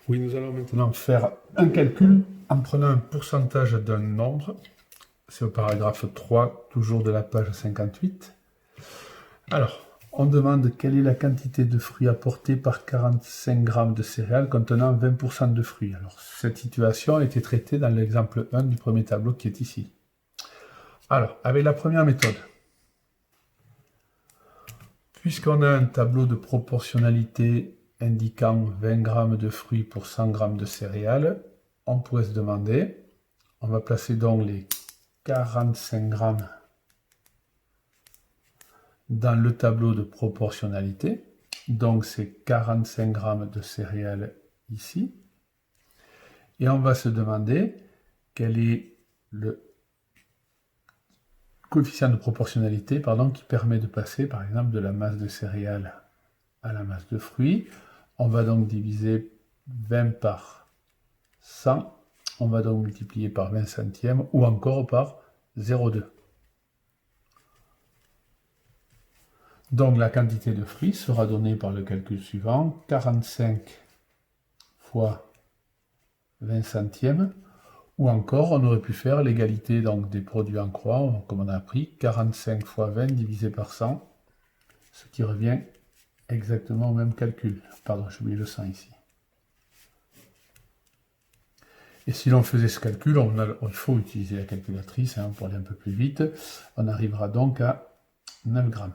Oui, nous allons maintenant faire un calcul en prenant un pourcentage d'un nombre. C'est au paragraphe 3, toujours de la page 58. Alors, on demande quelle est la quantité de fruits apportée par 45 grammes de céréales contenant 20% de fruits. Alors, cette situation a été traitée dans l'exemple 1 du premier tableau qui est ici. Alors, avec la première méthode, puisqu'on a un tableau de proportionnalité indiquant 20 grammes de fruits pour 100 grammes de céréales, on pourrait se demander, on va placer donc les 45 grammes dans le tableau de proportionnalité. Donc c'est 45 grammes de céréales ici. Et on va se demander quel est le coefficient de proportionnalité qui permet de passer par exemple de la masse de céréales à la masse de fruits. On va donc diviser 20 par 100. On va donc multiplier par 20 centièmes ou encore par 0,2. Donc la quantité de fruits sera donnée par le calcul suivant, 45 fois 20 centièmes, ou encore on aurait pu faire l'égalité des produits en croix, comme on a appris, 45 fois 20 divisé par 100, ce qui revient exactement au même calcul. Pardon, j'ai oublié le 100 ici. Et si l'on faisait ce calcul, il faut utiliser la calculatrice pour aller un peu plus vite, on arrivera donc à 9 grammes.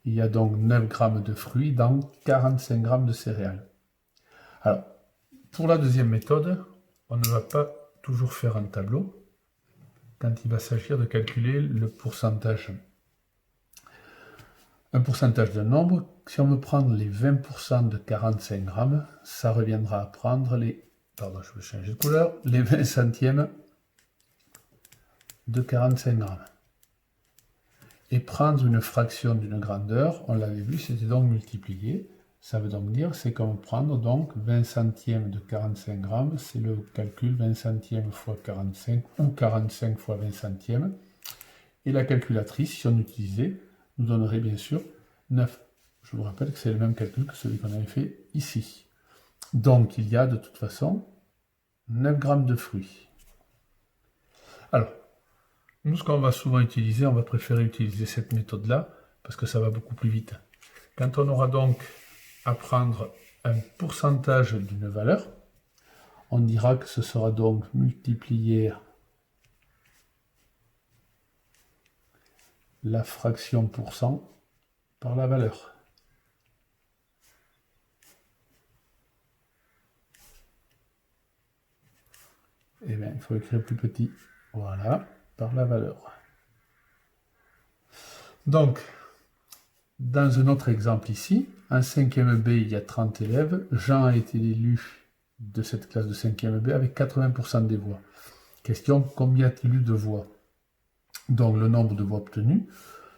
Il y a donc 9 grammes de fruits dans 45 grammes de céréales. Alors, pour la deuxième méthode, on ne va pas toujours faire un tableau quand il va s'agir de calculer le pourcentage. Un pourcentage d'un nombre, si on veut prendre les 20% de 45 grammes, ça reviendra à prendre les 20 centièmes de 45 grammes. Et prendre une fraction d'une grandeur, on l'avait vu, c'était donc multiplier. Ça veut donc dire, c'est comme prendre donc 20 centièmes de 45 grammes, c'est le calcul 20 centièmes fois 45 ou 45 fois 20 centièmes. Et la calculatrice, si on utilisait, nous donnerait bien sûr 9. Je vous rappelle que c'est le même calcul que celui qu'on avait fait ici. Donc il y a de toute façon 9 grammes de fruits. Alors, nous, ce qu'on va souvent utiliser, on va préférer utiliser cette méthode-là, parce que ça va beaucoup plus vite. Quand on aura donc à prendre un pourcentage d'une valeur, on dira que ce sera donc multiplier la fraction pourcent par la valeur. Eh bien, il faut écrire plus petit. Voilà, par la valeur. Donc, dans un autre exemple ici, en 5e B, il y a 30 élèves. Jean a été l'élu de cette classe de 5e B avec 80% des voix. Question, combien a-t-il eu de voix? Donc, le nombre de voix obtenues,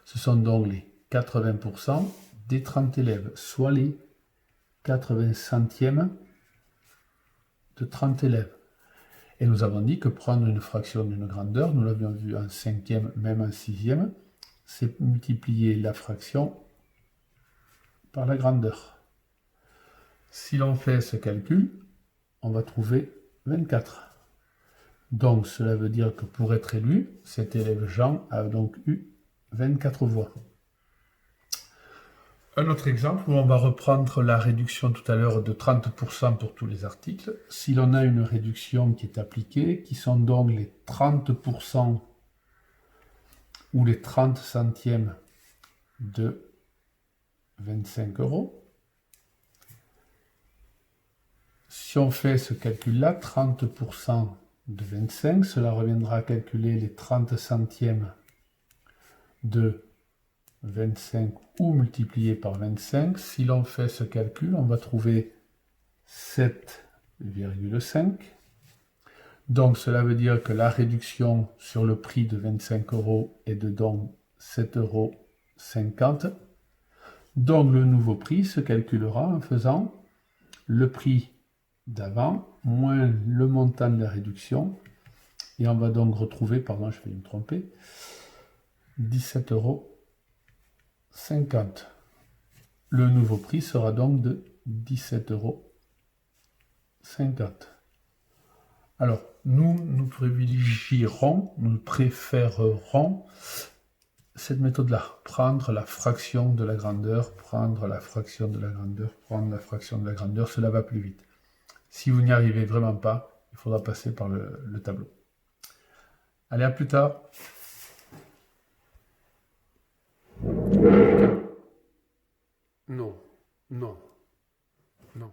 ce sont donc les 80% des 30 élèves, soit les 80 centièmes de 30 élèves. Et nous avons dit que prendre une fraction d'une grandeur, nous l'avions vu en 5e, même en 6e, c'est multiplier la fraction par la grandeur. Si l'on fait ce calcul, on va trouver 24. Donc cela veut dire que pour être élu, cet élève Jean a donc eu 24 voix. Un autre exemple où on va reprendre la réduction tout à l'heure de 30% pour tous les articles. Si l'on a une réduction qui est appliquée, qui sont donc les 30% ou les 30 centièmes de 25 €. Si on fait ce calcul-là, 30% de 25, cela reviendra à calculer les 30 centièmes de 25 ou multiplié par 25. Si l'on fait ce calcul, on va trouver 7,5. Donc cela veut dire que la réduction sur le prix de 25 € est de donc 7,50 €. Donc le nouveau prix se calculera en faisant le prix d'avant moins le montant de la réduction. Et on va donc retrouver, pardon, je vais me tromper, 17,50 €. Le nouveau prix sera donc de 17,50 €. 50. Alors, nous privilégierons, nous préférerons cette méthode-là. Prendre la fraction de la grandeur, prendre la fraction de la grandeur, prendre la fraction de la grandeur, cela va plus vite. Si vous n'y arrivez vraiment pas, il faudra passer par le tableau. Allez, à plus tard. Non, non, non.